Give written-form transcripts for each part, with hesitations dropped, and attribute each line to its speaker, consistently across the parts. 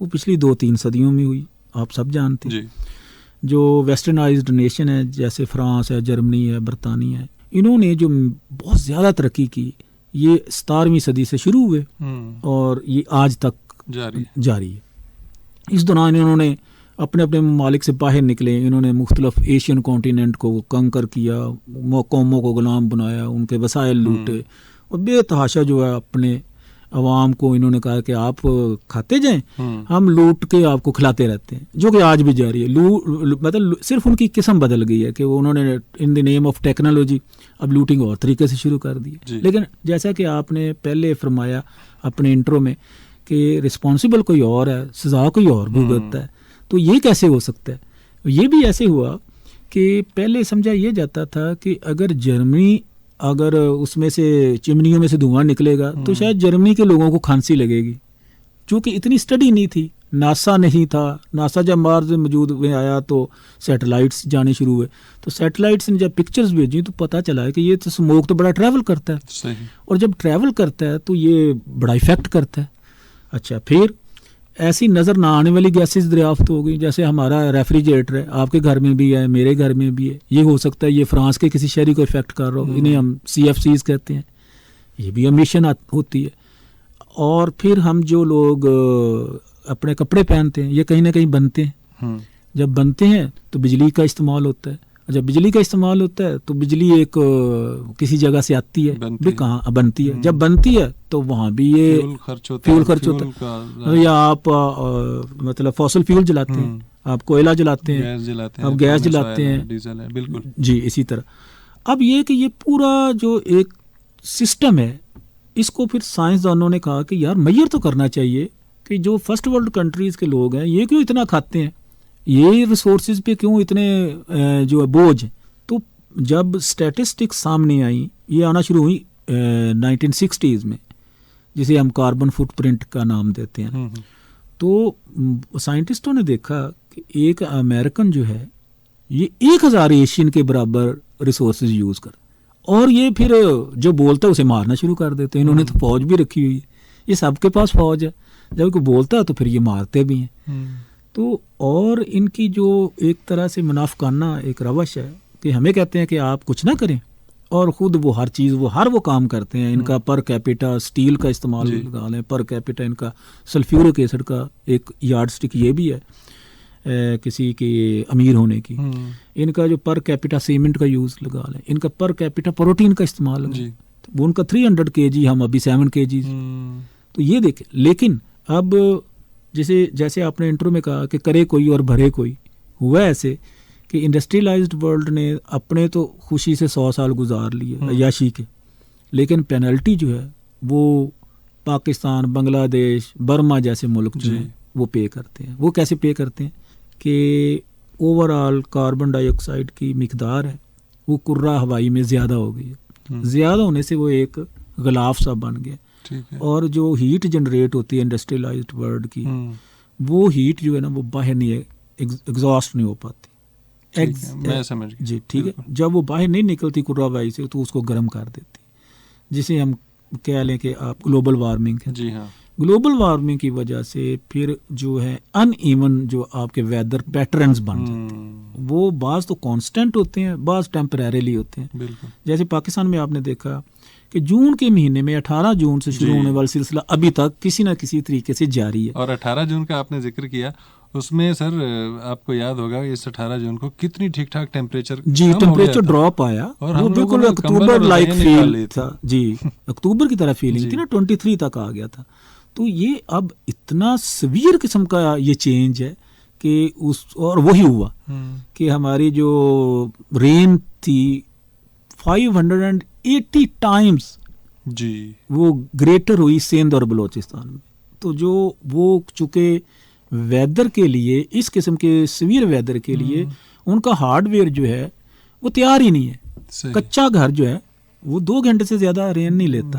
Speaker 1: وہ پچھلی 2-3 صدیوں میں ہوئی، آپ سب جانتے ہیں. جو ویسٹرنائزڈ نیشن ہے جیسے فرانس ہے، جرمنی ہے، برطانیہ ہے، انہوں نے جو بہت زیادہ ترقی کی، یہ 17ویں صدی سے شروع ہوئے اور یہ آج تک جاری ہے. اس دوران انہوں نے اپنے اپنے ممالک سے باہر نکلے، انہوں نے مختلف ایشین کانٹیننٹ کو کنکر کیا، قوموں کو غلام بنایا، ان کے وسائل لوٹے اور بے تحاشا جو ہے اپنے عوام کو انہوں نے کہا کہ آپ کھاتے جائیں، ہم لوٹ کے آپ کو کھلاتے رہتے ہیں، جو کہ آج بھی جاری ہے. مطلب صرف ان کی قسم بدل گئی ہے کہ انہوں نے ان دی نیم آف ٹیکنالوجی اب لوٹنگ اور طریقے سے شروع کر دی. لیکن جیسا کہ آپ نے پہلے فرمایا اپنے انٹرو میں کہ رسپانسبل کوئی اور ہے، سزا کوئی اور بھگتتا ہے، تو یہ کیسے ہو سکتا ہے؟ یہ بھی ایسے ہوا کہ پہلے سمجھا یہ جاتا تھا کہ اگر جرمنی، اگر اس میں سے چمنیوں میں سے دھواں نکلے گا تو شاید جرمنی کے لوگوں کو کھانسی لگے گی، چونکہ اتنی اسٹڈی نہیں تھی، ناسا نہیں تھا. ناسا جب مارس موجود میں آیا تو سیٹلائٹس جانے شروع ہوئے، تو سیٹلائٹس نے جب پکچرز بھیجی تو پتہ چلا ہے کہ یہ تو اسموک تو بڑا ٹریول کرتا ہے.
Speaker 2: صحیح.
Speaker 1: اور جب ٹریول کرتا ہے تو یہ بڑا افیکٹ کرتا ہے. اچھا، پھر ایسی نظر نہ آنے والی گیسز دریافت ہو گئی، جیسے ہمارا ریفریجریٹر ہے، آپ کے گھر میں بھی ہے، میرے گھر میں بھی ہے، یہ ہو سکتا ہے یہ فرانس کے کسی شہری کو افیکٹ کر رہا ہو، انہیں ہم CFCs کہتے ہیں، یہ بھی امیشن ہوتی ہے. اور پھر ہم جو لوگ اپنے کپڑے پہنتے ہیں یہ کہیں نہ کہیں بنتے ہیں، جب بنتے ہیں تو بجلی کا استعمال ہوتا ہے، جب بجلی کا استعمال ہوتا ہے تو بجلی ایک کسی جگہ سے آتی ہے، بھی کہاں بنتی ہے، جب بنتی ہے تو وہاں بھی یہ فیول خرچ ہوتا ہے، یا آپ مطلب فوسل فیول جلاتے ہیں، آپ کوئلہ جلاتے ہیں، آپ گیس جلاتے ہیں،
Speaker 2: بالکل
Speaker 1: جی اسی طرح. اب یہ کہ یہ پورا جو ایک سسٹم ہے، اس کو پھر سائنسدانوں نے کہا کہ یار میئر تو کرنا چاہیے کہ جو فرسٹ ورلڈ کنٹریز کے لوگ ہیں یہ کیوں اتنا کھاتے ہیں، یہ ریسورسز پہ کیوں اتنے جو ہے بوجھ. تو جب اسٹیٹسٹکس سامنے آئیں، یہ آنا شروع ہوئی 1960s میں، جسے ہم کاربن فٹ پرنٹ کا نام دیتے ہیں، تو سائنٹسٹوں نے دیکھا کہ ایک امریکن جو ہے یہ 1000 ایشین کے برابر ریسورسز یوز کر، اور یہ پھر جو بولتا ہے اسے مارنا شروع کر دیتے ہیں. انہوں نے تو فوج بھی رکھی ہوئی ہے، یہ سب کے پاس فوج ہے، جب کوئی بولتا ہے تو پھر یہ مارتے بھی ہیں. تو اور ان کی جو ایک طرح سے منافقانہ ایک روش ہے کہ ہمیں کہتے ہیں کہ آپ کچھ نہ کریں اور خود وہ ہر چیز وہ کام کرتے ہیں. ان کا پر کیپیٹا اسٹیل کا استعمال لگا لیں، پر کیپیٹا ان کا سلفیورک ایسڈ کا ایک یارڈ سٹک یہ بھی ہے کسی کے امیر ہونے کی. ان کا جو پر کیپیٹا سیمنٹ کا یوز لگا لیں، ان کا پر کیپیٹا پروٹین کا استعمال لگا لیں، وہ ان کا 300 kg، ہم ابھی 7 kg. تو یہ دیکھیں. لیکن اب جیسے آپ نے انٹرو میں کہا کہ کرے کوئی اور بھرے کوئی، ہوا ایسے کہ انڈسٹریلائزڈ ورلڈ نے اپنے تو خوشی سے 100 سال گزار لیے عیاشی کے، لیکن پینلٹی جو ہے وہ پاکستان، بنگلہ دیش، برما جیسے ملک جو ہیں وہ پے کرتے ہیں. وہ کیسے پے کرتے ہیں کہ اوور آل کاربن ڈائی آکسائڈ کی مقدار ہے وہ کرہ ہوائی میں زیادہ ہو گئی ہے، زیادہ ہونے سے وہ ایک غلاف سا بن گیا، اور جو ہیٹ جنریٹ ہوتی ہے انڈسٹریلائزڈ ورلڈ کی، وہ ہیٹ جو ہے نا وہ باہر نہیں ایگزاسٹ نہیں ہو پاتی.
Speaker 2: میں سمجھ گیا.
Speaker 1: جی ٹھیک ہے. جب وہ باہر نہیں نکلتی کرہ ہوائی سے تو اس کو گرم کر دیتی، جسے ہم کہہ لیں کہ آپ گلوبل وارمنگ ہے.
Speaker 2: جی ہاں.
Speaker 1: گلوبل وارمنگ کی وجہ سے پھر جو ہے ان ایون جو آپ کے ویدر پیٹرنز بن جاتے ہیں، وہ بعض تو کانسٹنٹ ہوتے ہیں، بعض ٹیمپریریلی ہوتے ہیں.
Speaker 2: بالکل.
Speaker 1: جیسے پاکستان میں آپ نے دیکھا کہ جون کے مہینے میں 18 جون سے شروع ہونے والا سلسلہ ابھی تک کسی نہ کسی طریقے سے جاری ہے.
Speaker 2: اور 18 جون کا آپ نے ذکر کیا، اس میں سر آپ کو یاد ہوگا اس 18 جون کو کتنی ٹھیک ٹھاک ٹیمپریچر
Speaker 1: ڈراپ آیا،
Speaker 2: اور
Speaker 1: وہ بالکل اکتوبر لائک فیل تھا. جی اکتوبر کی طرح فیلنگ تھی نا، 23 تک آ گیا تھا. تو یہ اب اتنا سویر قسم کا یہ چینج ہے کہ اور وہی ہوا کہ ہماری جو رین تھی 580 ٹائمز
Speaker 2: جی
Speaker 1: وہ گریٹر ہوئی سندھ اور بلوچستان میں. تو جو وہ چونکہ ویدر کے لیے، اس قسم کے سویر ویدر کے لیے ان کا ہارڈ ویئر جو ہے وہ تیار ہی نہیں ہے. کچا گھر جو ہے وہ 2 گھنٹے سے زیادہ رین نہیں لیتا.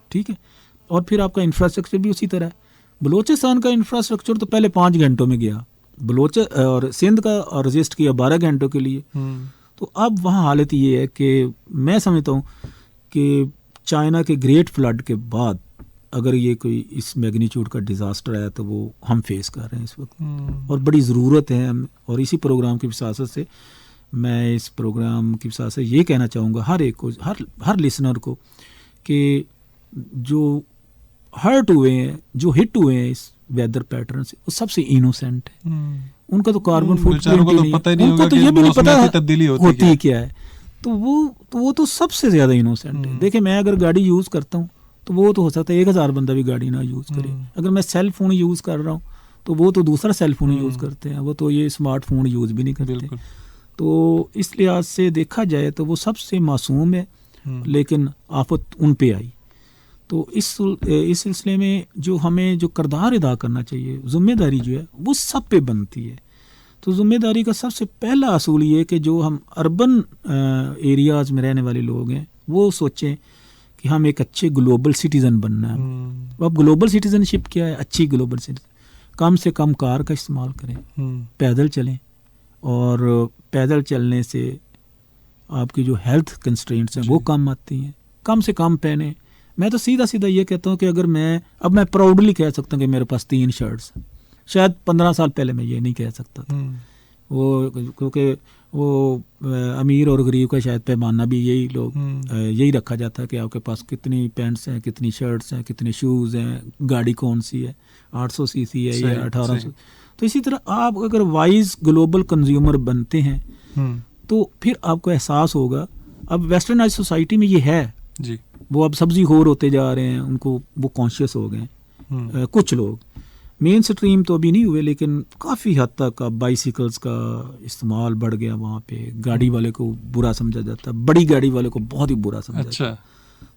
Speaker 1: ٹھیک ہے. اور پھر آپ کا انفراسٹرکچر بھی اسی طرح ہے. بلوچستان کا انفراسٹرکچر تو پہلے 5 گھنٹوں میں گیا، اور سندھ کا رجسٹ کیا 12 گھنٹوں کے لیے. تو اب وہاں حالت یہ ہے کہ میں سمجھتا ہوں کہ چائنا کے گریٹ فلڈ کے بعد اگر یہ کوئی اس میگنیچیوڈ کا ڈیزاسٹر ہے تو وہ ہم فیس کر رہے ہیں اس وقت، اور بڑی ضرورت ہے ہم. اور اسی پروگرام کی وساطت سے میں اس پروگرام کی وساطت سے یہ کہنا چاہوں گا ہر ایک کو، ہر لسنر کو، کہ جو ہرٹ ہوئے ہیں، جو ہٹ ہوئے ہیں اس ویدر پیٹرن سے، وہ سب سے انوسینٹ ہے. ان کا تو کاربن فٹ پرنٹ ہی نہیں، ان کو تو یہ بھی نہیں پتا
Speaker 2: تبدیلی
Speaker 1: ہوتی کیا ہے. تو وہ تو سب سے زیادہ انوسینٹ ہے. دیکھیں میں اگر گاڑی یوز کرتا ہوں تو وہ تو ہو سکتا ہے 1000 بندہ بھی گاڑی نہ یوز کرے. اگر میں سیل فون یوز کر رہا ہوں تو وہ تو دوسرا سیل فون یوز کرتے ہیں، وہ تو یہ اسمارٹ فون یوز بھی نہیں کرتے. تو اس لحاظ سے دیکھا جائے تو وہ سب سے معصوم ہے، لیکن آفت ان پہ آئی. تو اس سلسلے میں جو ہمیں جو کردار ادا کرنا چاہیے، ذمہ داری جو ہے وہ سب پہ بنتی ہے. تو ذمہ داری کا سب سے پہلا اصول یہ کہ جو ہم اربن ایریاز میں رہنے والے لوگ ہیں وہ سوچیں کہ ہم ایک اچھے گلوبل سٹیزن بننا ہے. اب گلوبل سٹیزن شپ کیا ہے؟ اچھی گلوبل سٹیزن، کم سے کم کار کا استعمال کریں، پیدل چلیں، اور پیدل چلنے سے آپ کی جو ہیلتھ کنسٹرینٹس ہیں وہ کم آتی ہیں. کم سے کم پہنیں. میں تو سیدھا یہ کہتا ہوں کہ اگر میں پراؤڈلی کہہ سکتا ہوں کہ میرے پاس 3 شرٹس، شاید 15 سال پہلے میں یہ نہیں کہہ سکتا تھا. وہ کیونکہ وہ امیر اور غریب کا شاید پیمانہ بھی یہی رکھا جاتا ہے کہ آپ کے پاس کتنی پینٹس ہیں، کتنی شرٹس ہیں، کتنی شوز ہیں، گاڑی کون سی ہے، 800 cc ہے یا 1800. تو اسی طرح آپ اگر وائز گلوبل کنزیومر بنتے ہیں تو پھر آپ کو احساس ہوگا. اب ویسٹرنائز سوسائٹی میں یہ ہے
Speaker 2: جی،
Speaker 1: وہ اب سبزی خور ہوتے جا رہے ہیں، ان کو وہ کانشیس ہو گئے ہیں. کچھ لوگ مین سٹریم تو ابھی نہیں ہوئے، لیکن کافی حد تک اب بائیسیکلز کا استعمال بڑھ گیا. وہاں پہ گاڑی والے کو برا سمجھا جاتا ہے، بڑی گاڑی والے کو بہت ہی برا سمجھا جاتا ہے.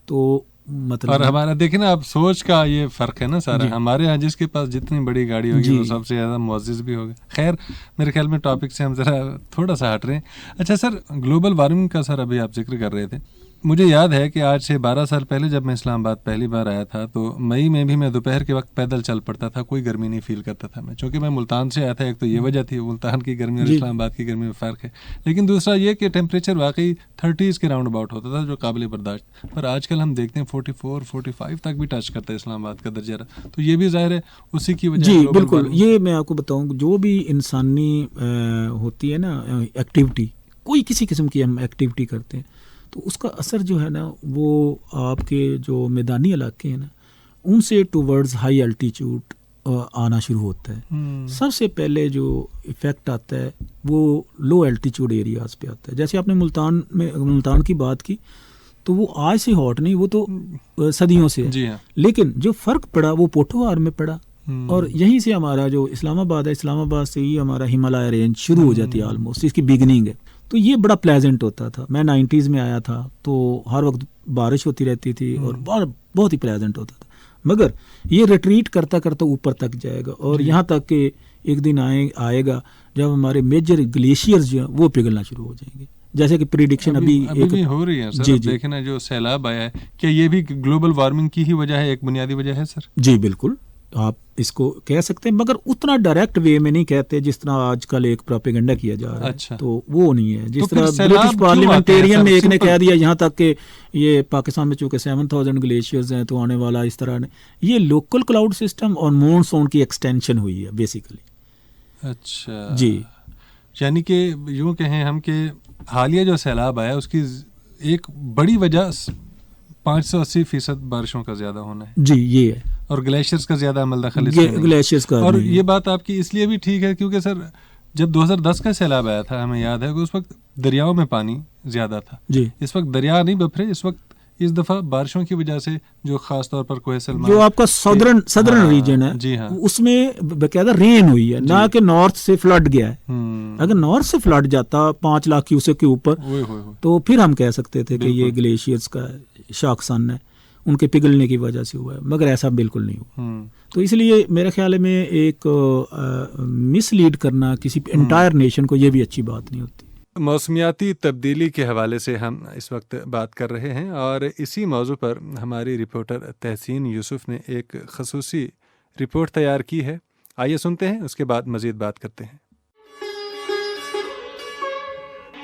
Speaker 1: تو مطلب
Speaker 2: اور ہمارا دیکھیں نا، اب سوچ کا یہ فرق ہے نا سارا. ہمارے ہاں جس کے پاس جتنی بڑی گاڑی ہوگی وہ سب سے زیادہ معزز بھی ہوگا. خیر میرے خیال میں ٹاپک سے ہم ذرا تھوڑا سا ہٹ رہے ہیں. اچھا سر، گلوبل وارمنگ کا سر ابھی آپ ذکر کر رہے تھے. مجھے یاد ہے کہ آج سے 12 سال پہلے جب میں اسلام آباد پہلی بار آیا تھا تو مئی میں بھی میں دوپہر کے وقت پیدل چل پڑتا تھا، کوئی گرمی نہیں فیل کرتا تھا میں. چونکہ میں ملتان سے آیا تھا، ایک تو یہ وجہ تھی، ملتان کی گرمی اور اسلام آباد کی گرمی میں فرق ہے. لیکن دوسرا یہ کہ ٹیمپریچر واقعی 30s کے راؤنڈ اباؤٹ ہوتا تھا جو قابل برداشت. پر آج کل ہم دیکھتے ہیں 44 45 تک بھی ٹچ کرتا ہے اسلام آباد کا درجہ. تو یہ بھی ظاہر ہے اسی کی وجہ.
Speaker 1: جی بالکل. یہ میں آپ کو بتاؤں، جو بھی انسانی ہوتی ہے نا ایکٹیویٹی، کوئی کسی قسم کی ہم ایکٹیویٹی کرتے ہیں تو اس کا اثر جو ہے نا وہ آپ کے جو میدانی علاقے ہیں نا ان سے ٹورڈز ہائی الٹیچیوڈ آنا شروع ہوتا ہے. سب سے پہلے جو ایفیکٹ آتا ہے وہ لو الٹیچیوڈ ایریاز پہ آتا ہے. جیسے آپ نے ملتان کی بات کی تو وہ آج سے ہاٹ نہیں، وہ تو صدیوں سے ہے. لیکن جو فرق پڑا وہ پوٹھوہار میں پڑا، اور یہیں سے ہمارا جو اسلام آباد ہے، اسلام آباد سے ہی ہمارا ہمالیہ رینج شروع ہو جاتی ہے، آلموسٹ اس کی بگننگ ہے. تو یہ بڑا پلیزنٹ ہوتا تھا. میں 90s میں آیا تھا تو ہر وقت بارش ہوتی رہتی تھی اور بہت ہی پلیزنٹ ہوتا تھا. مگر یہ ریٹریٹ کرتا کرتا اوپر تک جائے گا، اور یہاں تک کہ ایک دن آئے گا جب ہمارے میجر گلیشیئرز جو ہیں وہ پگھلنا شروع ہو جائیں گے، جیسے کہ پریڈکشن ابھی
Speaker 2: بھی ہو رہی ہے. سر دیکھیں نا جو سیلاب آیا ہے، کیا یہ بھی گلوبل وارمنگ کی ہی وجہ ہے، ایک بنیادی وجہ ہے سر؟
Speaker 1: جی بالکل، آپ اس کو کہہ سکتے ہیں، مگر اتنا ڈائریکٹ وے میں نہیں کہتے جس طرح آج کل ایک پروپیگنڈا کیا جا رہا ہے.
Speaker 2: اچھا.
Speaker 1: تو وہ نہیں ہے جس طرح برٹش پارلیمنٹیرین میں ایک نے کہہ دیا یہاں تک کہ یہ پاکستان میں چونکہ 7000 گلیشیئرز ہیں تو آنے والا اس طرح. یہ لوکل کلاؤڈ سسٹم اور مونسون کی ایکسٹینشن ہوئی ہے بیسیکلی.
Speaker 2: اچھا
Speaker 1: جی،
Speaker 2: یعنی کہ یوں کہیں ہم کہ حالیہ جو سیلاب آیا اس کی ایک بڑی وجہ 580% بارشوں کا زیادہ ہونا ہے.
Speaker 1: جی یہ ہے،
Speaker 2: اور گلیشیئرز کا زیادہ عمل دخل
Speaker 1: گلیشیئرز کا.
Speaker 2: اور یہ بات آپ کی اس لیے بھی ٹھیک ہے کیونکہ سر جب 2010 کا سیلاب آیا تھا ہمیں یاد ہے کہ اس وقت دریاؤں میں پانی زیادہ تھا. جی اس وقت دریا نہیں بفرے، اس وقت اس دفعہ بارشوں کی وجہ سے جو خاص طور پر کوہ سلمان
Speaker 1: جو آپ کا صدرن ریجن ہے،
Speaker 2: جی ہاں،
Speaker 1: اس میں باقاعدہ رین ہوئی ہے، نہ کہ نارتھ سے فلڈ گیا ہے. اگر نارتھ سے فلڈ جاتا 5 لاکھ کیوسیک کے اوپر تو پھر ہم کہہ سکتے تھے کہ یہ گلیشیئرز کا شاک سن ہے، ان کے پگھلنے کی وجہ سے ہوا ہے. مگر ایسا بالکل نہیں ہوا. تو اس لیے میرے خیال میں ایک مس لیڈ کرنا کسی انٹائر نیشن کو یہ بھی اچھی بات نہیں ہوتی.
Speaker 2: موسمیاتی تبدیلی کے حوالے سے ہم اس وقت بات کر رہے ہیں، اور اسی موضوع پر ہماری رپورٹر تحسین یوسف نے ایک خصوصی رپورٹ تیار کی ہے. آئیے سنتے ہیں، اس کے بعد مزید بات کرتے ہیں.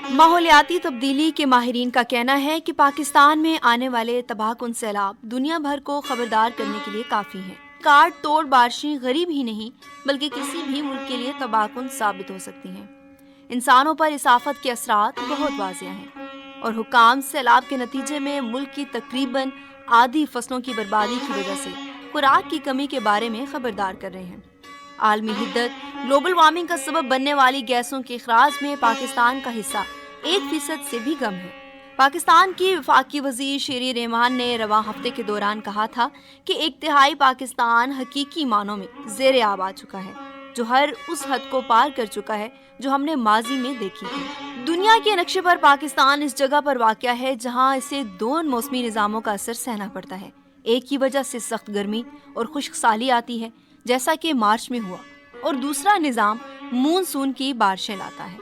Speaker 3: ماحولیاتی تبدیلی کے ماہرین کا کہنا ہے کہ پاکستان میں آنے والے تباہ کن سیلاب دنیا بھر کو خبردار کرنے کے لیے کافی ہیں۔ کاٹ توڑ بارشیں غریب ہی نہیں بلکہ کسی بھی ملک کے لیے تباہ کن ثابت ہو سکتی ہیں۔ انسانوں پر اس آفت کے اثرات بہت واضح ہیں اور حکام سیلاب کے نتیجے میں ملک کی تقریباً آدھی فصلوں کی بربادی کی وجہ سے خوراک کی کمی کے بارے میں خبردار کر رہے ہیں۔ عالمی حدت گلوبل وارمنگ کا سبب بننے والی گیسوں کے اخراج میں پاکستان کا حصہ 1% سے بھی کم ہے۔ پاکستان کی وفاقی وزیر شیری رحمان نے رواں ہفتے کے دوران کہا تھا کہ 1/3 پاکستان حقیقی معنوں میں زیر آب آ چکا ہے، جو ہر اس حد کو پار کر چکا ہے جو ہم نے ماضی میں دیکھی تھی۔ دنیا کے نقشے پر پاکستان اس جگہ پر واقع ہے جہاں اسے 2 موسمی نظاموں کا اثر سہنا پڑتا ہے۔ ایک کی وجہ سے سخت گرمی اور خشک سالی آتی ہے جیسا کہ مارچ میں ہوا، اور دوسرا نظام مونسون کی بارشیں لاتا ہے۔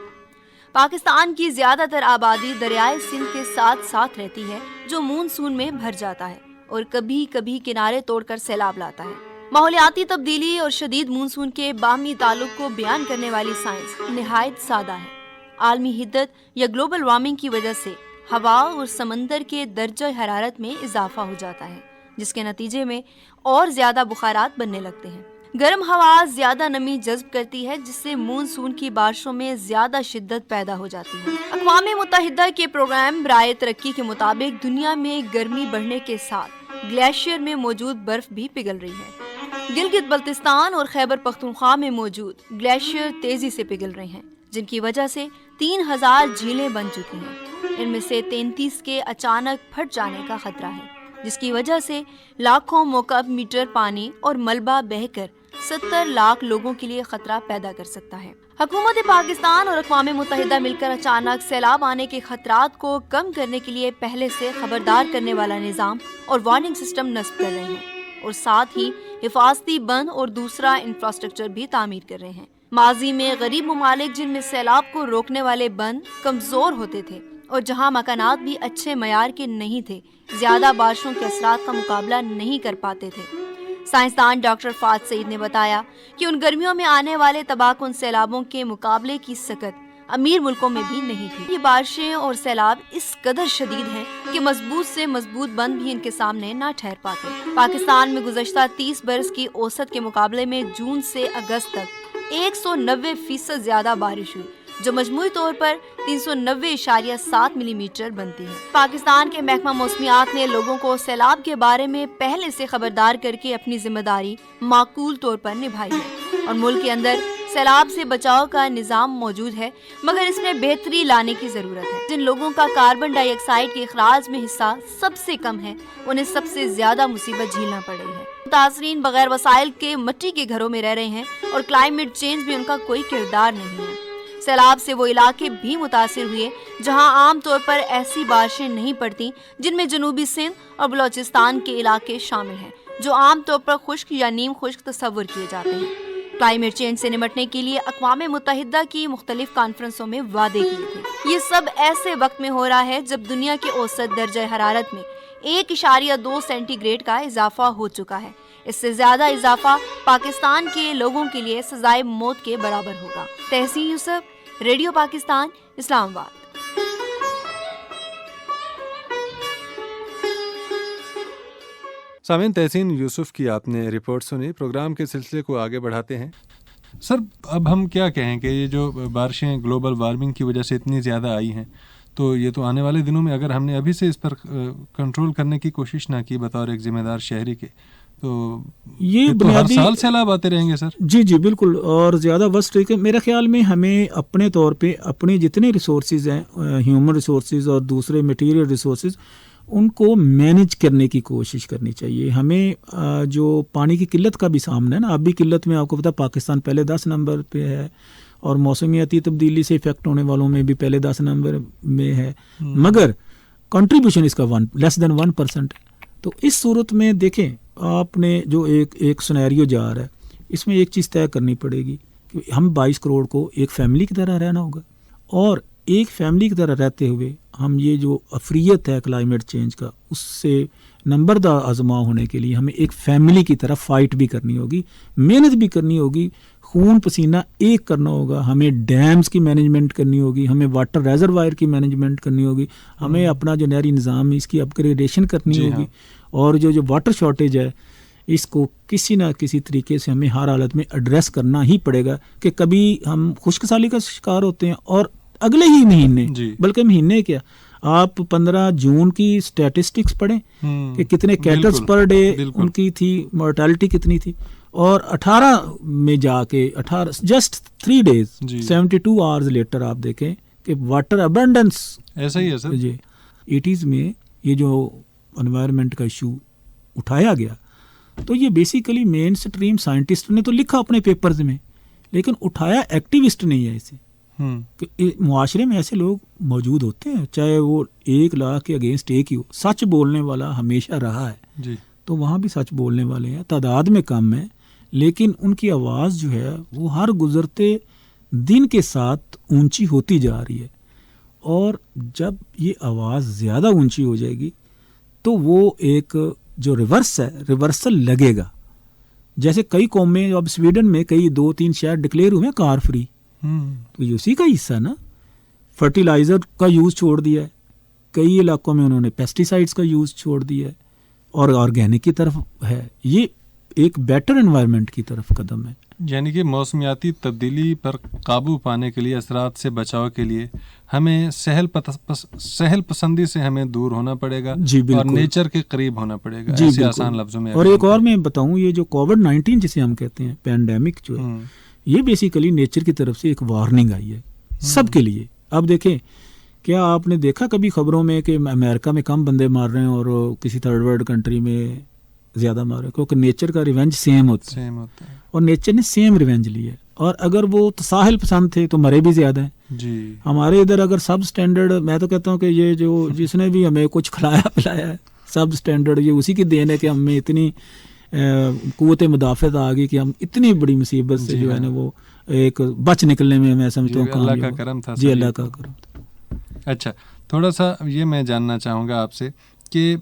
Speaker 3: پاکستان کی زیادہ تر آبادی دریائے سندھ کے ساتھ ساتھ رہتی ہے جو مونسون میں بھر جاتا ہے اور کبھی کبھی کنارے توڑ کر سیلاب لاتا ہے۔ ماحولیاتی تبدیلی اور شدید مونسون کے باہمی تعلق کو بیان کرنے والی سائنس نہایت سادہ ہے۔ عالمی حدت یا گلوبل وارمنگ کی وجہ سے ہوا اور سمندر کے درجہ حرارت میں اضافہ ہو جاتا ہے، جس کے نتیجے میں اور زیادہ بخارات بننے لگتے ہیں۔ گرم ہوا زیادہ نمی جذب کرتی ہے جس سے مونسون کی بارشوں میں زیادہ شدت پیدا ہو جاتی ہے۔ اقوام متحدہ کے پروگرام برائے ترقی کے مطابق دنیا میں گرمی بڑھنے کے ساتھ گلیشیئر میں موجود برف بھی پگھل رہی ہے۔ گلگت بلتستان اور خیبر پختونخوا میں موجود گلیشیئر تیزی سے پگھل رہے ہیں، جن کی وجہ سے 3000 جھیلیں بن چکی ہیں۔ ان میں سے 33 کے اچانک پھٹ جانے کا خطرہ ہے، جس کی وجہ سے لاکھوں مکعب میٹر پانی اور ملبہ بہہ کر 70 لاکھ لوگوں کے لیے خطرہ پیدا کر سکتا ہے۔ حکومت پاکستان اور اقوام متحدہ مل کر اچانک سیلاب آنے کے خطرات کو کم کرنے کے لیے پہلے سے خبردار کرنے والا نظام اور وارننگ سسٹم نصب کر رہے ہیں، اور ساتھ ہی حفاظتی بند اور دوسرا انفراسٹرکچر بھی تعمیر کر رہے ہیں۔ ماضی میں غریب ممالک جن میں سیلاب کو روکنے والے بند کمزور ہوتے تھے اور جہاں مکانات بھی اچھے معیار کے نہیں تھے، زیادہ بارشوں کے اثرات کا مقابلہ نہیں کر پاتے تھے۔ سائنسدان ڈاکٹر فہد سعید نے بتایا کہ ان گرمیوں میں آنے والے تباہ کن سیلابوں کے مقابلے کی سکت امیر ملکوں میں بھی نہیں تھی۔ یہ بارشیں اور سیلاب اس قدر شدید ہیں کہ مضبوط سے مضبوط بند بھی ان کے سامنے نہ ٹھہر پاتے۔ پاکستان میں گزشتہ 30 برس کی اوسط کے مقابلے میں جون سے اگست تک 190% زیادہ بارش ہوئی، جو مجموعی طور پر 390.7 ملی میٹر بنتی ہے۔ پاکستان کے محکمہ موسمیات نے لوگوں کو سیلاب کے بارے میں پہلے سے خبردار کر کے اپنی ذمہ داری معقول طور پر نبھائی ہے، اور ملک کے اندر سیلاب سے بچاؤ کا نظام موجود ہے، مگر اس میں بہتری لانے کی ضرورت ہے۔ جن لوگوں کا کاربن ڈائی آکسائڈ کے اخراج میں حصہ سب سے کم ہے، انہیں سب سے زیادہ مصیبت جھیلنا پڑ رہی ہے۔ متاثرین بغیر وسائل کے مٹی کے گھروں میں رہ رہے ہیں اور کلائمیٹ چینج بھی ان کا کوئی کردار نہیں ہے۔ سیلاب سے وہ علاقے بھی متاثر ہوئے جہاں عام طور پر ایسی بارشیں نہیں پڑتی، جن میں جنوبی سندھ اور بلوچستان کے علاقے شامل ہیں، جو عام طور پر خشک یا نیم خشک تصور کیے جاتے ہیں۔ کلائمیٹ چینج سے نمٹنے کے لیے اقوام متحدہ کی مختلف کانفرنسوں میں وعدے کیے تھے۔ یہ سب ایسے وقت میں ہو رہا ہے جب دنیا کے اوسط درجہ حرارت میں 1.2 سینٹی گریڈ کا اضافہ ہو چکا ہے۔ اس سے زیادہ اضافہ پاکستان کے لوگوں کے لیے سزائے موت کے برابر ہوگا۔ تحسین یوسف، ریڈیو پاکستان، اسلام آباد۔
Speaker 2: سامعین، تحسین یوسف کی آپ نے رپورٹ سنی۔ پروگرام کے سلسلے کو آگے بڑھاتے ہیں۔ سر، اب ہم کیا کہیں کہ یہ جو بارشیں گلوبل وارمنگ کی وجہ سے اتنی زیادہ آئی ہیں، تو یہ تو آنے والے دنوں میں اگر ہم نے ابھی سے اس پر کنٹرول کرنے کی کوشش نہ کی بطور ایک ذمہ دار شہری کے، تو یہ تو ہر سال سیلاب آتے رہیں گے سر۔
Speaker 1: جی بالکل، اور زیادہ وسٹ ہے۔ میرے خیال میں ہمیں اپنے طور پہ اپنے جتنے ریسورسز ہیں، ہیومن ریسورسز اور دوسرے میٹیریل ریسورسز، ان کو مینیج کرنے کی کوشش کرنی چاہیے۔ ہمیں جو پانی کی قلت کا بھی سامنا ہے نا، اب بھی قلت میں آپ کو پتا پاکستان پہلے 10 نمبر پہ ہے، اور موسمیاتی تبدیلی سے افیکٹ ہونے والوں میں بھی پہلے 10 نمبر میں ہے، مگر کنٹریبیوشن اس کا لیس دین 1% ہے۔ تو اس صورت میں دیکھیں، آپ نے جو ایک سنیریو جا رہا ہے، اس میں ایک چیز طے کرنی پڑے گی کہ ہم 22 کروڑ کو ایک فیملی کی طرح رہنا ہوگا، اور ایک فیملی کی طرح رہتے ہوئے ہم یہ جو افریت ہے کلائمیٹ چینج کا، اس سے نمبردار آزما ہونے کے لیے ہمیں ایک فیملی کی طرح فائٹ بھی کرنی ہوگی، محنت بھی کرنی ہوگی، خون پسینہ ایک کرنا ہوگا، ہمیں ڈیمز کی مینجمنٹ کرنی ہوگی، ہمیں واٹر ریزروائر کی مینجمنٹ کرنی ہوگی، ہمیں اپنا جو نہری نظام ہے اس کی اپ گریڈیشن کرنی ہوگی، اور جو واٹر شارٹیج ہے اس کو کسی نہ کسی طریقے سے ہمیں ہر حالت میں ایڈریس کرنا ہی پڑے گا، کہ کبھی ہم خشک سالی کا شکار ہوتے ہیں اور اگلے ہی مہینے بلکہ مہینے کیا، آپ 15 جون کی سٹیٹسٹکس پڑھیں کہ کتنے کیٹلز پر ڈے ان کی تھی، مورٹیلٹی کتنی تھی، اور 18 میں جا کے جسٹ 3 days 72 hours لیٹر آپ دیکھیں کہ واٹر ابنڈنس
Speaker 2: ایسا ہی ہے سر
Speaker 1: جی 80s میں یہ جو انوائرمنٹ کا ایشو اٹھایا گیا، تو یہ بیسیکلی مین سٹریم سائنٹسٹ نے تو لکھا اپنے پیپرز میں، لیکن اٹھایا ایکٹیوسٹ نہیں ہے اسے، کہ معاشرے میں ایسے لوگ موجود ہوتے ہیں، چاہے وہ 1 لاکھ کے اگینسٹ ایک ہی ہو، سچ بولنے والا ہمیشہ رہا ہے
Speaker 2: جی،
Speaker 1: تو وہاں بھی سچ بولنے والے ہیں، تعداد میں کم ہے، لیکن ان کی آواز جو ہے وہ ہر گزرتے دن کے ساتھ اونچی ہوتی جا رہی ہے، اور جب یہ آواز زیادہ اونچی ہو جائے گی تو وہ ایک جو ریورسل لگے گا، جیسے کئی قومیں اب سویڈن میں کئی 2-3 شہر ڈکلیئر ہوئے کار فری، تو یہ اسی کا حصہ نا، فرٹیلائزر کا یوز چھوڑ دیا ہے، کئی علاقوں میں انہوں نے پیسٹی سائڈس کا یوز چھوڑ دیا ہے، اور آرگینک کی طرف ہے، یہ ایک بیٹر انوائرمنٹ کی طرف قدم ہے۔
Speaker 2: یعنی کہ موسمیاتی تبدیلی پر قابو پانے کے لیے، اثرات سے بچاؤ کے لیے ہمیں سہل پسندی سے ہمیں دور ہونا پڑے گا،
Speaker 1: جی بالکل،
Speaker 2: اور نیچر کے قریب ہونا پڑے گا،
Speaker 1: جی
Speaker 2: ایسے
Speaker 1: بالکل،
Speaker 2: آسان لفظوں میں۔
Speaker 1: اور ایک اور میں بتاؤں، یہ جو کووڈ-19 جسے ہم کہتے ہیں پینڈیمک جو ہے، یہ بیسیکلی نیچر کی طرف سے ایک وارننگ آئی ہے سب کے لیے۔ اب دیکھیں، کیا آپ نے دیکھا کبھی خبروں میں کہ امریکہ میں کم بندے مار رہے ہیں اور کسی تھرڈ ورلڈ کنٹری میں زیادہ مار رہے ہیں؟ کیونکہ نیچر کا ریونج سیم ہوتا ہے، اور نیچر نے سیم ریونج لی ہے، اور اگر وہ ساحل پسند تھے تو مرے بھی زیادہ ہیں۔
Speaker 2: جی،
Speaker 1: ہمارے ادھر اگر سب سٹینڈرڈ، میں تو کہتا ہوں کہ یہ جو جس نے بھی ہمیں کچھ کھلایا پلایا ہے سب سٹینڈرڈ، یہ اسی کی دین ہے کہ ہمیں اتنی قوت مدافعت آ گئی کہ ہم اتنی بڑی مصیبت سے جو ہے نا وہ ایک بچ نکلنے میں میں سمجھتا ہوں
Speaker 2: اللہ کا کرم تھا۔
Speaker 1: جی، اللہ کا کرم تھا۔
Speaker 2: اچھا، تھوڑا سا یہ میں جاننا چاہوں گا آپ سے کہ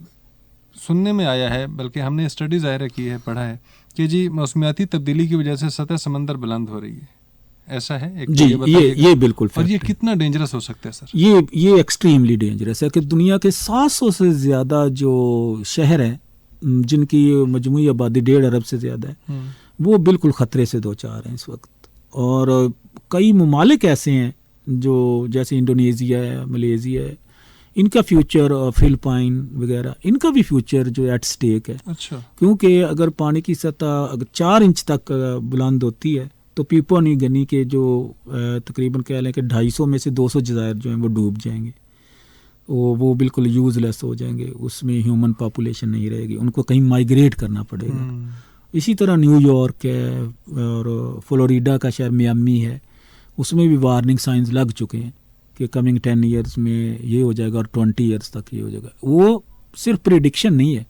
Speaker 2: سننے میں آیا ہے، بلکہ ہم نے اسٹڈی ظاہر کی ہے، پڑھا ہے کہ جی موسمیاتی تبدیلی کی وجہ سے سطح سمندر بلند ہو رہی ہے، ایسا ہے؟
Speaker 1: جی، یہ بالکل،
Speaker 2: اور یہ کتنا ڈینجرس ہو سکتا ہے سر؟
Speaker 1: یہ ایکسٹریملی ڈینجرس ہے کہ دنیا کے 700 سے زیادہ جو شہر ہیں جن کی مجموعی آبادی 1.5 ارب سے زیادہ ہے، وہ بالکل خطرے سے دوچار ہیں اس وقت، اور کئی ممالک ایسے ہیں جو جیسے انڈونیزیا ہے، ملیزیا ہے، ان کا فیوچر، فلپائن وغیرہ، ان کا بھی فیوچر جو ایٹ سٹیک ہے۔
Speaker 2: اچھا،
Speaker 1: کیونکہ اگر پانی کی سطح اگر 4 انچ تک بلند ہوتی ہے تو پیپو نیو گنی کے جو تقریباً کہہ لیں کہ 250 میں سے 200 جزائر جو ہیں وہ ڈوب جائیں گے، وہ بالکل یوز لیس ہو جائیں گے، اس میں ہیومن پاپولیشن نہیں رہے گی، ان کو کہیں مائیگریٹ کرنا پڑے گا۔ اسی طرح نیو یارک ہے، اور فلوریڈا کا شہر میامی ہے، اس میں بھی وارننگ سائنز لگ چکے ہیں کہ کمنگ 10 ایئرز میں یہ ہو جائے گا، اور 20 ایئرز تک یہ ہو جائے گا۔ وہ صرف پریڈکشن نہیں ہے،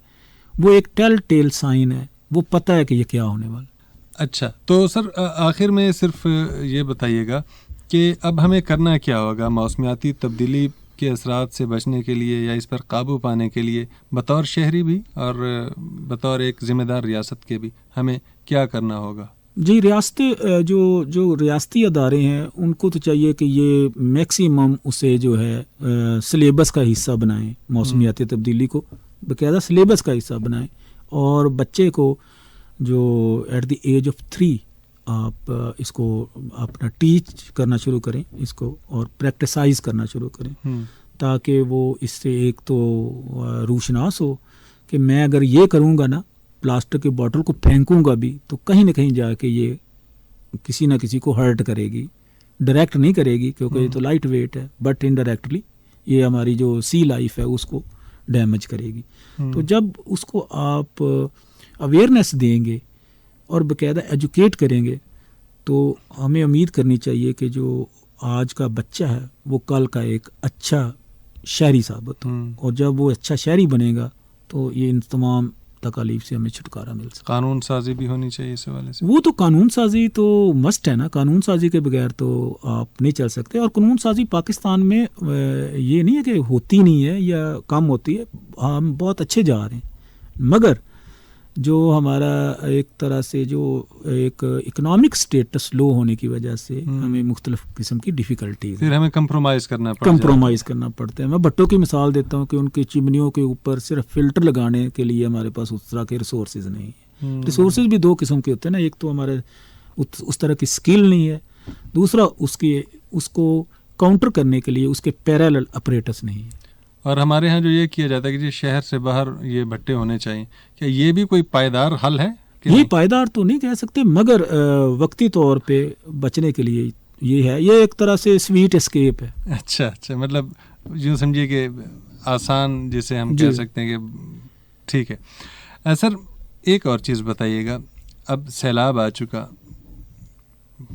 Speaker 1: وہ ایک ٹیل ٹیل سائن ہے، وہ پتہ ہے کہ یہ کیا ہونے والا۔
Speaker 2: اچھا، تو سر آخر میں صرف یہ بتائیے گا کہ اب ہمیں کرنا کیا ہوگا موسمیاتی تبدیلی کے اثرات سے بچنے کے لیے، یا اس پر قابو پانے کے لیے، بطور شہری بھی اور بطور ایک ذمہ دار ریاست کے بھی ہمیں کیا کرنا ہوگا؟
Speaker 1: جی، جو ریاستی ادارے ہیں ان کو تو چاہیے کہ یہ میکسیمم اسے جو ہے سلیبس کا حصہ بنائیں، موسمیاتی تبدیلی کو باقاعدہ سلیبس کا حصہ بنائیں، اور بچے کو جو ایٹ دی ایج آف 3 آپ اس کو اپنا ٹیچ کرنا شروع کریں اس کو، اور پریکٹیسائز کرنا شروع کریں، تاکہ وہ اس سے ایک تو روشناس ہو کہ میں اگر یہ کروں گا نا، پلاسٹک کی بوٹل کو پھینکوں گا بھی تو کہیں نہ کہیں جا کے یہ کسی نہ کسی کو ہرٹ کرے گی، ڈائریکٹ نہیں کرے گی کیونکہ یہ تو لائٹ ویٹ ہے، بٹ انڈائریکٹلی یہ ہماری جو سی لائف ہے اس کو ڈیمیج کرے گی۔ تو جب اس کو آپ اویئرنیس دیں گے اور باقاعدہ ایجوکیٹ کریں گے، تو ہمیں امید کرنی چاہیے کہ جو آج کا بچہ ہے وہ کل کا ایک اچھا شہری ثابت ہو، اور جب وہ اچھا شہری بنے گا تو یہ ان تمام تکالیف سے ہمیں چھٹکارا مل سکے.
Speaker 2: قانون سازی بھی ہونی چاہیے اس حوالے سے.
Speaker 1: وہ تو قانون سازی تو مسٹ ہے نا, قانون سازی کے بغیر تو آپ نہیں چل سکتے. اور قانون سازی پاکستان میں یہ نہیں ہے کہ ہوتی نہیں ہے یا کم ہوتی ہے, ہم بہت اچھے جا رہے ہیں, مگر جو ہمارا ایک طرح سے جو ایک اکنامک سٹیٹس لو ہونے کی وجہ سے ہمیں مختلف قسم کی ڈیفیکلٹیز,
Speaker 2: پھر ہمیں کمپرومائز کرنا
Speaker 1: پڑتا ہے. میں بھٹوں کی مثال دیتا ہوں کہ ان کی چمنیوں کے اوپر صرف فلٹر لگانے کے لیے ہمارے پاس اس طرح کے ریسورسز نہیں ہیں. ریسورسز بھی دو قسم کے ہوتے ہیں نا, ایک تو ہمارے اس طرح کی اسکل نہیں ہے, دوسرا اس کو کاؤنٹر کرنے کے لیے اس کے پیرالل اپریٹس نہیں ہے.
Speaker 2: اور ہمارے ہاں جو یہ کیا جاتا ہے کہ جی شہر سے باہر یہ بھٹے ہونے چاہیے, کیا یہ بھی کوئی پائیدار حل ہے؟
Speaker 1: یہ پائیدار تو نہیں کہہ سکتے, مگر وقتی طور پہ بچنے کے لیے یہ ہے, یہ ایک طرح سے سویٹ اسکیپ ہے.
Speaker 2: اچھا, مطلب یوں سمجھیے کہ آسان جسے ہم کہہ سکتے ہیں کہ ٹھیک ہے. سر ایک اور چیز بتائیے گا, اب سیلاب آ چکا,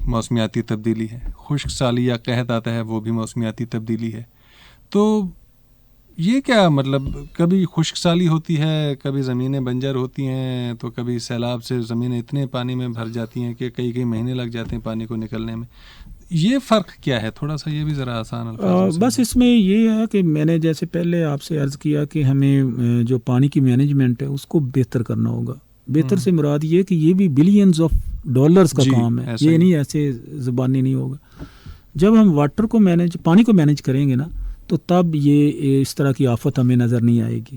Speaker 2: موسمیاتی تبدیلی ہے, خشک سالی یا قحط آتا ہے وہ بھی موسمیاتی تبدیلی ہے, تو یہ کیا مطلب کبھی خشک سالی ہوتی ہے, کبھی زمینیں بنجر ہوتی ہیں, تو کبھی سیلاب سے زمینیں اتنے پانی میں بھر جاتی ہیں کہ کئی مہینے لگ جاتے ہیں پانی کو نکلنے میں. یہ فرق کیا ہے؟ تھوڑا سا یہ بھی ذرا آسان الفاظ.
Speaker 1: بس اس میں یہ ہے کہ میں نے جیسے پہلے آپ سے عرض کیا کہ ہمیں جو پانی کی مینجمنٹ ہے اس کو بہتر کرنا ہوگا. بہتر سے مراد یہ کہ یہ بھی بلینز آف ڈالرز کا کام ہے, یہ نہیں ایسے زبانی نہیں ہوگا. جب ہم واٹر کو پانی کو مینیج کریں گے نا, تو تب یہ اس طرح کی آفت ہمیں نظر نہیں آئے گی.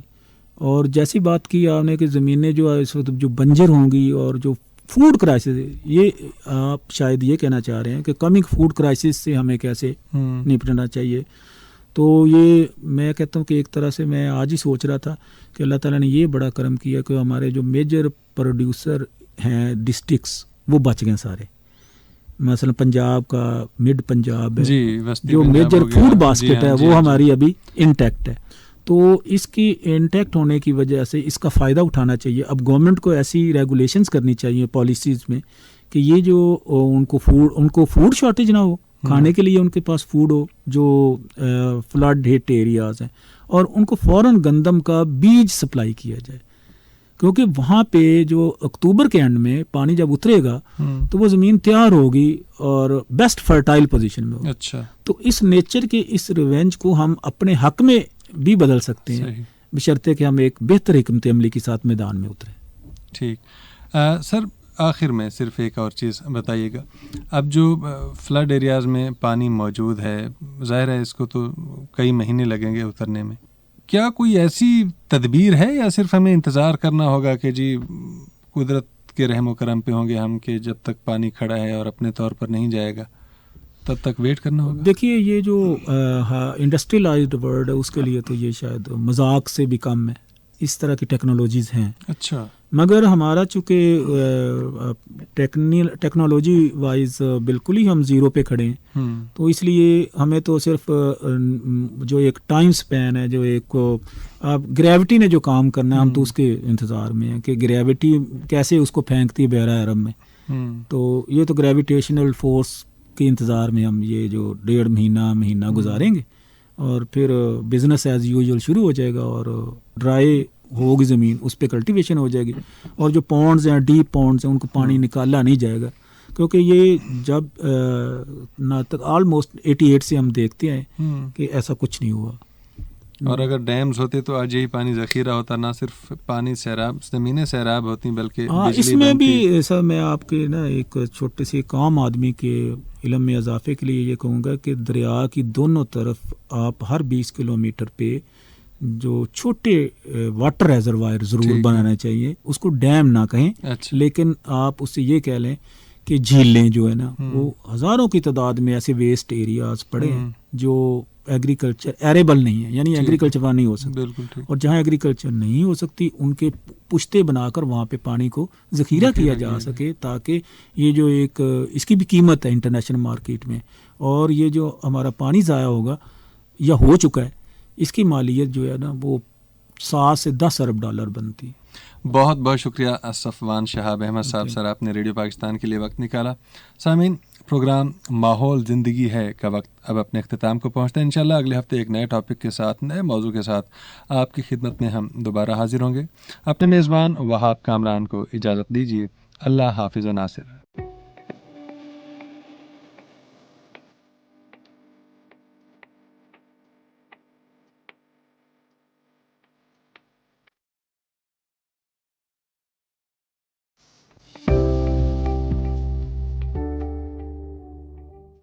Speaker 1: اور جیسی بات کی آپ نے کہ زمینیں جو اس وقت جو بنجر ہوں گی, اور جو فوڈ کرائسس ہے, یہ آپ شاید یہ کہنا چاہ رہے ہیں کہ کمنگ فوڈ کرائسس سے ہمیں کیسے نپٹنا چاہیے. تو یہ میں کہتا ہوں کہ ایک طرح سے میں آج ہی سوچ رہا تھا کہ اللہ تعالیٰ نے یہ بڑا کرم کیا کہ ہمارے جو میجر پروڈیوسر ہیں ڈسٹرکس وہ بچ گئے سارے. مثلا پنجاب کا مڈ پنجاب ہے, جو میجر فوڈ باسکٹ ہے وہ ہماری ابھی انٹیکٹ ہے. تو اس کی انٹیکٹ ہونے کی وجہ سے اس کا فائدہ اٹھانا چاہیے. اب گورنمنٹ کو ایسی ریگولیشنز کرنی چاہیے پالیسیز میں کہ یہ جو ان کو فوڈ شارٹیج نہ ہو, کھانے کے لیے ان کے پاس فوڈ ہو جو فلڈ ہٹ ایریاز ہیں, اور ان کو فوراً گندم کا بیج سپلائی کیا جائے, کیونکہ وہاں پہ جو اکتوبر کے اینڈ میں پانی جب اترے گا تو وہ زمین تیار ہوگی اور بیسٹ فرٹائل پوزیشن میں ہوگی.
Speaker 2: اچھا,
Speaker 1: تو اس نیچر کے اس ریونج کو ہم اپنے حق میں بھی بدل سکتے ہیں, بشرطے کہ ہم ایک بہتر حکمت عملی کے ساتھ میدان میں اتریں.
Speaker 2: ٹھیک. سر آخر میں صرف ایک اور چیز بتائیے گا, اب جو فلڈ ایریاز میں پانی موجود ہے, ظاہر ہے اس کو تو کئی مہینے لگیں گے اترنے میں, کیا کوئی ایسی تدبیر ہے یا صرف ہمیں انتظار کرنا ہوگا کہ جی قدرت کے رحم و کرم پہ ہوں گے ہم کہ جب تک پانی کھڑا ہے اور اپنے طور پر نہیں جائے گا تب تک ویٹ کرنا ہوگا؟
Speaker 1: دیکھیے یہ جو انڈسٹریلائزڈ ورلڈ ہے اس کے لیے تو یہ شاید مذاق سے بھی کم ہے, اس طرح کی ٹیکنالوجیز ہیں.
Speaker 2: اچھا,
Speaker 1: مگر ہمارا چونکہ ٹیکنالوجی وائز بالکل ہی ہم زیرو پہ کھڑے ہیں, تو اس لیے ہمیں تو صرف جو ایک ٹائم سپین ہے, جو ایک اب گریوٹی نے جو کام کرنا ہے ہم تو اس کے انتظار میں ہیں کہ گریوٹی کیسے اس کو پھینکتی ہے بحیرہ عرب میں. تو یہ تو گریویٹیشنل فورس کے انتظار میں ہم یہ جو 1.5 مہینہ گزاریں گے, اور پھر بزنس ایز یوزول شروع ہو جائے گا, اور ڈرائی ہوگی زمین, اس پہ کلٹیویشن ہو جائے گی, اور جو پونڈز ہیں ڈیپ پونڈز ہیں ان کو پانی نکالا نہیں جائے گا, کیونکہ یہ جب نہ تک آلموسٹ 88 سے ہم دیکھتے ہیں کہ ایسا کچھ نہیں ہوا.
Speaker 2: اور اگر ڈیمز ہوتے تو آج یہی پانی ذخیرہ ہوتا, نہ صرف پانی سیراب زمینیں سیراب ہوتی بلکہ
Speaker 1: اس میں بھی ایسا. میں آپ کے نا ایک چھوٹے سے ایک عام آدمی کے علم میں اضافے کے لیے یہ کہوں گا کہ دریا کی دونوں طرف آپ ہر 20 کلومیٹر پہ جو چھوٹے واٹر ریزروائر ضرور بنانا چاہیے. اس کو ڈیم نہ کہیں, لیکن آپ اس سے یہ کہہ لیں کہ جھیلیں جو ہے نا وہ ہزاروں کی تعداد میں ایسے ویسٹ ایریاز پڑے ہیں جو ایگریکلچر ایریبل نہیں ہے, یعنی ایگریکلچر وہاں نہیں ہو سکتی, اور جہاں ایگریکلچر نہیں ہو سکتی ان کے پشتے بنا کر وہاں پہ پانی کو ذخیرہ کیا جا سکے, تاکہ یہ جو ایک اس کی بھی قیمت ہے انٹرنیشنل مارکیٹ میں, اور یہ جو ہمارا پانی ضائع ہوگا یا ہو چکا ہے اس کی مالیت جو ہے نا وہ 7 سے 10 ارب ڈالر بنتی ہے.
Speaker 2: بہت بہت شکریہ صفوان شہاب احمد صاحب. سر آپ نے ریڈیو پاکستان کے لیے وقت نکالا. سامعین, پروگرام ماحول زندگی ہے کا وقت اب اپنے اختتام کو پہنچتا ہے. انشاءاللہ اگلے ہفتے ایک نئے ٹاپک کے ساتھ، نئے موضوع کے ساتھ آپ کی خدمت میں ہم دوبارہ حاضر ہوں گے. اپنے میزبان وہاب کامران کو اجازت دیجیے. اللہ حافظ و ناصر.